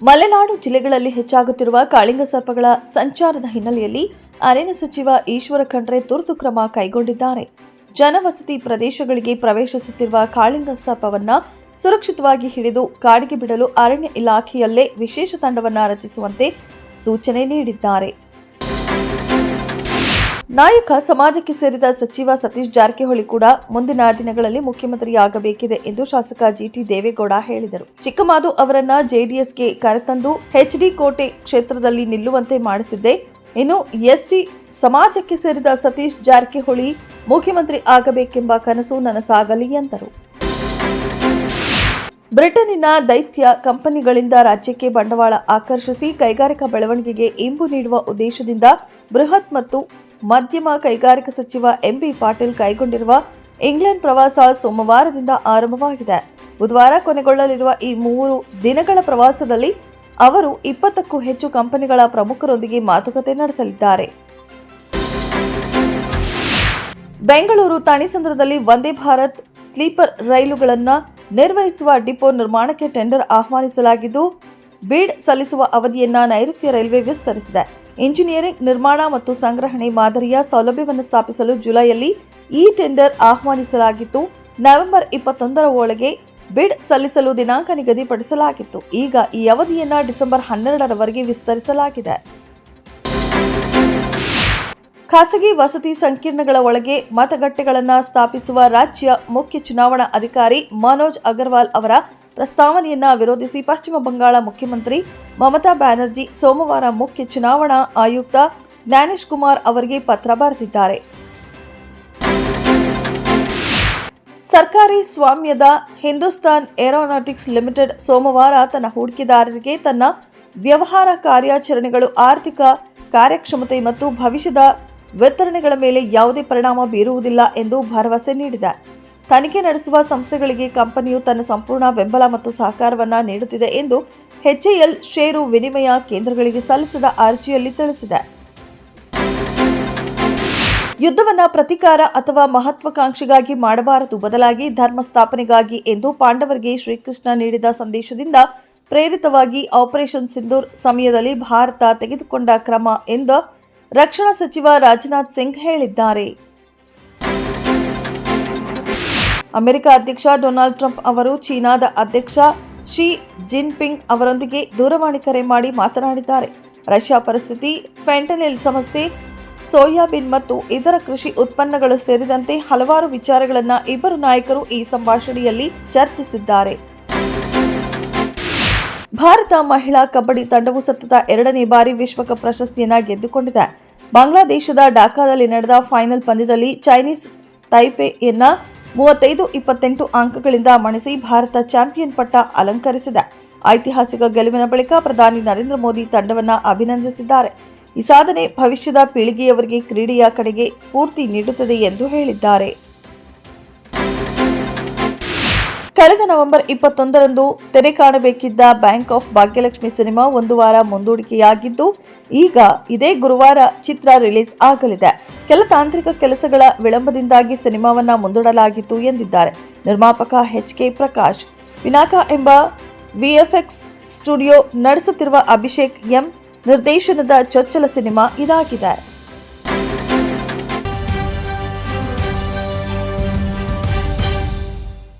ಮಲೆನಾಡು ಜಿಲ್ಲೆಗಳಲ್ಲಿ ಹೆಚ್ಚಾಗುತ್ತಿರುವ ಕಾಳಿಂಗ ಸರ್ಪಗಳ ಸಂಚಾರದ ಹಿನ್ನೆಲೆಯಲ್ಲಿ ಅರಣ್ಯ ಸಚಿವ ಈಶ್ವರ ಖಂಡ್ರೆ ತುರ್ತು ಕ್ರಮ ಕೈಗೊಂಡಿದ್ದಾರೆ. ಜನವಸತಿ ಪ್ರದೇಶಗಳಿಗೆ ಪ್ರವೇಶಿಸುತ್ತಿರುವ ಕಾಳಿಂಗ ಸರ್ಪವನ್ನು ಸುರಕ್ಷಿತವಾಗಿ ಹಿಡಿದು ಕಾಡಿಗೆ ಬಿಡಲು ಅರಣ್ಯ ಇಲಾಖೆಯಲ್ಲೇ ವಿಶೇಷ ತಂಡವನ್ನು ರಚಿಸುವಂತೆ ಸೂಚನೆ ನೀಡಿದ್ದಾರೆ. ನಾಯಕ ಸಮಾಜಕ್ಕೆ ಸೇರಿದ ಸಚಿವ ಸತೀಶ್ ಜಾರಕಿಹೊಳಿ ಕೂಡ ಮುಂದಿನ ದಿನಗಳಲ್ಲಿ ಮುಖ್ಯಮಂತ್ರಿಯಾಗಬೇಕಿದೆ ಎಂದು ಶಾಸಕ ಜಿಟಿ ದೇವೇಗೌಡ ಹೇಳಿದರು. ಚಿಕ್ಕಮಾದು ಅವರನ್ನ ಜೆಡಿಎಸ್ಗೆ ಕರೆತಂದು ಎಚ್ಡಿ ಕೋಟೆ ಕ್ಷೇತ್ರದಲ್ಲಿ ನಿಲ್ಲುವಂತೆ ಮಾಡಿಸಿದ್ದೆ. ಇನ್ನು ಎಸ್ಟಿ ಸಮಾಜಕ್ಕೆ ಸೇರಿದ ಸತೀಶ್ ಜಾರಕಿಹೊಳಿ ಮುಖ್ಯಮಂತ್ರಿ ಆಗಬೇಕೆಂಬ ಕನಸು ನನಸಾಗಲಿ ಎಂದರು. ಬ್ರಿಟನ್ನಿನ ದೈತ್ಯ ಕಂಪನಿಗಳಿಂದ ರಾಜ್ಯಕ್ಕೆ ಬಂಡವಾಳ ಆಕರ್ಷಿಸಿ ಕೈಗಾರಿಕಾ ಬೆಳವಣಿಗೆಗೆ ಇಂಬು ನೀಡುವ ಉದ್ದೇಶದಿಂದ ಬೃಹತ್ ಮತ್ತು ಮಧ್ಯಮ ಕೈಗಾರಿಕಾ ಸಚಿವ ಎಂಬಿ ಪಾಟೀಲ್ ಕೈಗೊಂಡಿರುವ ಇಂಗ್ಲೆಂಡ್ ಪ್ರವಾಸ ಸೋಮವಾರದಿಂದ ಆರಂಭವಾಗಿದೆ. ಬುಧವಾರ ಕೊನೆಗೊಳ್ಳಲಿರುವ ಈ 3 ದಿನಗಳ ಪ್ರವಾಸದಲ್ಲಿ ಅವರು 20ಕ್ಕೂ ಹೆಚ್ಚು ಕಂಪನಿಗಳ ಪ್ರಮುಖರೊಂದಿಗೆ ಮಾತುಕತೆ ನಡೆಸಲಿದ್ದಾರೆ. ಬೆಂಗಳೂರು ತಾಣಿಸಂದ್ರದಲ್ಲಿ ವಂದೇ ಭಾರತ್ ಸ್ಲೀಪರ್ ರೈಲುಗಳನ್ನು ನಿರ್ವಹಿಸುವ ಡಿಪೋ ನಿರ್ಮಾಣಕ್ಕೆ ಟೆಂಡರ್ ಆಹ್ವಾನಿಸಲಾಗಿದ್ದು, ಬಿಡ್ ಸಲ್ಲಿಸುವ ಅವಧಿಯನ್ನ ನೈಋತ್ಯ ರೈಲ್ವೆ ವಿಸ್ತರಿಸಿದೆ. ಇಂಜಿನಿಯರಿಂಗ್, ನಿರ್ಮಾಣ ಮತ್ತು ಸಂಗ್ರಹಣೆ ಮಾದರಿಯ ಸೌಲಭ್ಯವನ್ನು ಸ್ಥಾಪಿಸಲು ಜುಲೈಯಲ್ಲಿ ಈ ಟೆಂಡರ್ ಆಹ್ವಾನಿಸಲಾಗಿತ್ತು. ನವೆಂಬರ್ 21ರ ಒಳಗೆ ಬಿಡ್ ಸಲ್ಲಿಸಲು ದಿನಾಂಕ ನಿಗದಿಪಡಿಸಲಾಗಿತ್ತು. ಈಗ ಈ ಅವಧಿಯನ್ನ ಡಿಸೆಂಬರ್ 12ರವರೆಗೆ ವಿಸ್ತರಿಸಲಾಗಿದೆ. ಖಾಸಗಿ ವಸತಿ ಸಂಕೀರ್ಣಗಳ ಒಳಗೆ ಮತಗಟ್ಟೆಗಳನ್ನು ಸ್ಥಾಪಿಸುವ ರಾಜ್ಯ ಮುಖ್ಯ ಚುನಾವಣಾ ಅಧಿಕಾರಿ ಮನೋಜ್ ಅಗರ್ವಾಲ್ ಅವರ ಪ್ರಸ್ತಾವನೆಯನ್ನ ವಿರೋಧಿಸಿ ಪಶ್ಚಿಮ ಬಂಗಾಳ ಮುಖ್ಯಮಂತ್ರಿ ಮಮತಾ ಬ್ಯಾನರ್ಜಿ ಸೋಮವಾರ ಮುಖ್ಯ ಚುನಾವಣಾ ಆಯುಕ್ತ ಜ್ಞಾನೇಶ್ ಕುಮಾರ್ ಅವರಿಗೆ ಪತ್ರ ಬರೆದಿದ್ದಾರೆ. ಸರ್ಕಾರಿ ಸ್ವಾಮ್ಯದ ಹಿಂದೂಸ್ತಾನ್ ಏರೋನಾಟಿಕ್ಸ್ ಲಿಮಿಟೆಡ್ ಸೋಮವಾರ ತನ್ನ ಹೂಡಿಕೆದಾರರಿಗೆ ತನ್ನ ವ್ಯವಹಾರ ಕಾರ್ಯಾಚರಣೆಗಳು ಆರ್ಥಿಕ ಕಾರ್ಯಕ್ಷಮತೆ ಮತ್ತು ಭವಿಷ್ಯದ ವಿತರಣೆಗಳ ಮೇಲೆ ಯಾವುದೇ ಪರಿಣಾಮ ಬೀರುವುದಿಲ್ಲ ಎಂದು ಭರವಸೆ ನೀಡಿದೆ. ತನಿಖೆ ನಡೆಸುವ ಸಂಸ್ಥೆಗಳಿಗೆ ಕಂಪನಿಯು ತನ್ನ ಸಂಪೂರ್ಣ ಬೆಂಬಲ ಮತ್ತು ಸಹಕಾರವನ್ನು ನೀಡುತ್ತಿದೆ ಎಂದು ಎಚ್ಎಎಲ್ ಷೇರು ವಿನಿಮಯ ಕೇಂದ್ರಗಳಿಗೆ ಸಲ್ಲಿಸಿದ ಅರ್ಜಿಯಲ್ಲಿ ತಿಳಿಸಿದೆ. ಯುದ್ಧವನ್ನ ಪ್ರತೀಕಾರ ಅಥವಾ ಮಹತ್ವಾಕಾಂಕ್ಷೆಗಾಗಿ ಮಾಡಬಾರದು, ಬದಲಾಗಿ ಧರ್ಮ ಸ್ಥಾಪನೆಗಾಗಿ ಎಂದು ಪಾಂಡವರಿಗೆ ಶ್ರೀಕೃಷ್ಣ ನೀಡಿದ ಸಂದೇಶದಿಂದ ಪ್ರೇರಿತವಾಗಿ ಆಪರೇಷನ್ ಸಿಂಧೂರ್ ಸಮಯದಲ್ಲಿ ಭಾರತ ತೆಗೆದುಕೊಂಡ ಕ್ರಮ ಎಂದು ರಕ್ಷಣಾ ಸಚಿವ ರಾಜನಾಥ್ ಸಿಂಗ್ ಹೇಳಿದ್ದಾರೆ. ಅಮೆರಿಕ ಅಧ್ಯಕ್ಷ ಡೊನಾಲ್ಡ್ ಟ್ರಂಪ್ ಅವರು ಚೀನಾದ ಅಧ್ಯಕ್ಷ ಶಿ ಜಿನ್ಪಿಂಗ್ ಅವರೊಂದಿಗೆ ದೂರವಾಣಿ ಕರೆ ಮಾಡಿ ಮಾತನಾಡಿದ್ದಾರೆ. ರಷ್ಯಾ ಪರಿಸ್ಥಿತಿ, ಫೆಂಟನಿಲ್ ಸಮಸ್ಯೆ, ಸೋಯಾಬೀನ್ ಮತ್ತು ಇತರ ಕೃಷಿ ಉತ್ಪನ್ನಗಳು ಸೇರಿದಂತೆ ಹಲವಾರು ವಿಚಾರಗಳನ್ನು ಇಬ್ಬರು ನಾಯಕರು ಈ ಸಂಭಾಷಣೆಯಲ್ಲಿ ಚರ್ಚಿಸಿದ್ದಾರೆ. ಭಾರತ ಮಹಿಳಾ ಕಬಡ್ಡಿ ತಂಡವು ಸತತ 2ನೇ ಬಾರಿ ವಿಶ್ವಕಪ್ ಪ್ರಶಸ್ತಿಯನ್ನು ಗೆದ್ದುಕೊಂಡಿದೆ. ಬಾಂಗ್ಲಾದೇಶದ ಢಾಕಾದಲ್ಲಿ ನಡೆದ ಫೈನಲ್ ಪಂದ್ಯದಲ್ಲಿ ಚೈನೀಸ್ ತೈಪೆಯನ್ನ 35-28 ಅಂಕಗಳಿಂದ ಮಣಿಸಿ ಭಾರತ ಚಾಂಪಿಯನ್ ಪಟ್ಟ ಅಲಂಕರಿಸಿದೆ. ಐತಿಹಾಸಿಕ ಗೆಲುವಿನ ಬಳಿಕ ಪ್ರಧಾನಿ ನರೇಂದ್ರ ಮೋದಿ ತಂಡವನ್ನು ಅಭಿನಂದಿಸಿದ್ದಾರೆ. ಈ ಸಾಧನೆ ಭವಿಷ್ಯದ ಪೀಳಿಗೆಯವರಿಗೆ ಕ್ರೀಡೆಯ ಕಡೆಗೆ ಸ್ಫೂರ್ತಿ ನೀಡುತ್ತದೆ ಎಂದು ಹೇಳಿದ್ದಾರೆ. ಕಳೆದ ನವೆಂಬರ್ 21ರಂದು ತೆರೆ ಕಾಣಬೇಕಿದ್ದ ಬ್ಯಾಂಕ್ ಆಫ್ ಭಾಗ್ಯಲಕ್ಷ್ಮಿ ಸಿನಿಮಾ 1 ವಾರ ಮುಂದೂಡಿಕೆಯಾಗಿದ್ದು, ಈಗ ಇದೇ ಗುರುವಾರ ಚಿತ್ರ ರಿಲೀಸ್ ಆಗಲಿದೆ. ಕೆಲ ತಾಂತ್ರಿಕ ಕೆಲಸಗಳ ವಿಳಂಬದಿಂದಾಗಿ ಸಿನಿಮಾವನ್ನ ಮುಂದೂಡಲಾಗಿತ್ತು ಎಂದಿದ್ದಾರೆ ನಿರ್ಮಾಪಕ ಎಚ್.ಕೆ. ಪ್ರಕಾಶ್. ಪಿನಾಕ ಎಂಬ ವಿಎಫ್ಎಕ್ಸ್ ಸ್ಟುಡಿಯೋ ನಡೆಸುತ್ತಿರುವ ಅಭಿಷೇಕ್ ಎಂ ನಿರ್ದೇಶನದ ಚೊಚ್ಚಲ ಸಿನಿಮಾ ಇದಾಗಿದೆ.